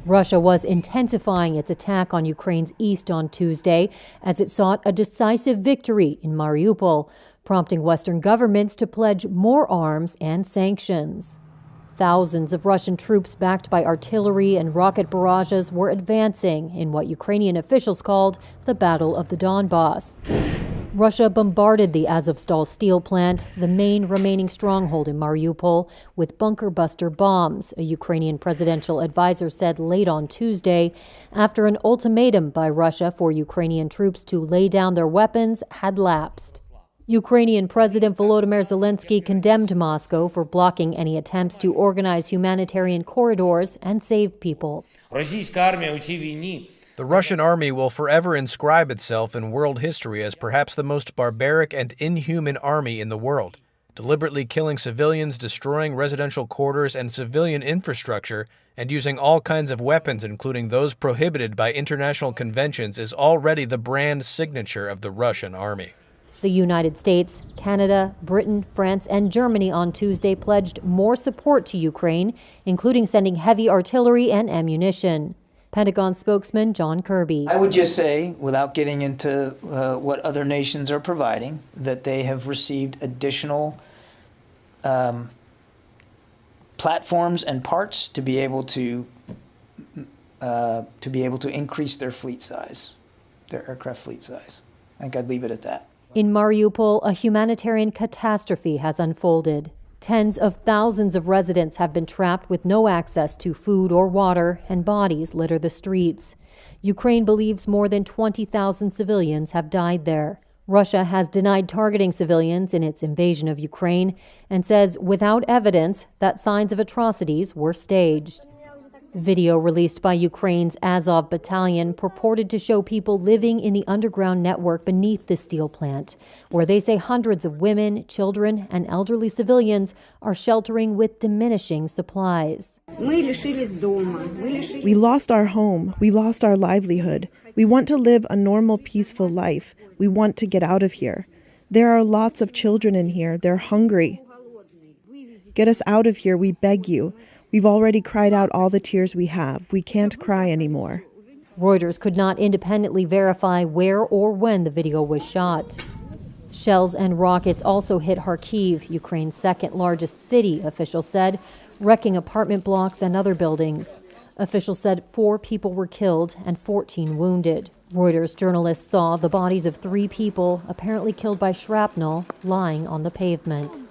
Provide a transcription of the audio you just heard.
Russia was intensifying its attack on Ukraine's east on Tuesday as it sought a decisive victory in Mariupol, prompting Western governments to pledge more arms and sanctions. Thousands of Russian troops backed by artillery and rocket barrages were advancing in what Ukrainian officials called the Battle of the Donbas. Russia bombarded the Azovstal steel plant, the main remaining stronghold in Mariupol, with bunker-buster bombs, a Ukrainian presidential advisor said late on Tuesday, after an ultimatum by Russia for Ukrainian troops to lay down their weapons had lapsed. Ukrainian President Volodymyr Zelensky condemned Moscow for blocking any attempts to organize humanitarian corridors and save people. The Russian army will forever inscribe itself in world history as perhaps the most barbaric and inhuman army in the world, deliberately killing civilians, destroying residential quarters and civilian infrastructure, and using all kinds of weapons, including those prohibited by international conventions, is already the brand signature of the Russian army. The United States, Canada, Britain, France, and Germany on Tuesday pledged more support to Ukraine, including sending heavy artillery and ammunition. Pentagon spokesman John Kirby. I would just say, without getting into what other nations are providing, that they have received additional platforms and parts to be able to increase their fleet size, their aircraft fleet size. I think I'd leave it at that. In Mariupol, a humanitarian catastrophe has unfolded. Tens of thousands of residents have been trapped with no access to food or water, and bodies litter the streets. Ukraine believes more than 20,000 civilians have died there. Russia has denied targeting civilians in its invasion of Ukraine and says without evidence that signs of atrocities were staged. Video released by Ukraine's Azov battalion purported to show people living in the underground network beneath the steel plant, where they say hundreds of women, children, and elderly civilians are sheltering with diminishing supplies. We lost our home. We lost our livelihood. We want to live a normal, peaceful life. We want to get out of here. There are lots of children in here. They're hungry. Get us out of here, we beg you. We've already cried out all the tears we have. We can't cry anymore. Reuters could not independently verify where or when the video was shot. Shells and rockets also hit Kharkiv, Ukraine's second largest city, officials said, wrecking apartment blocks and other buildings. Officials said 4 people were killed and 14 wounded. Reuters journalists saw the bodies of 3 people, apparently killed by shrapnel, lying on the pavement.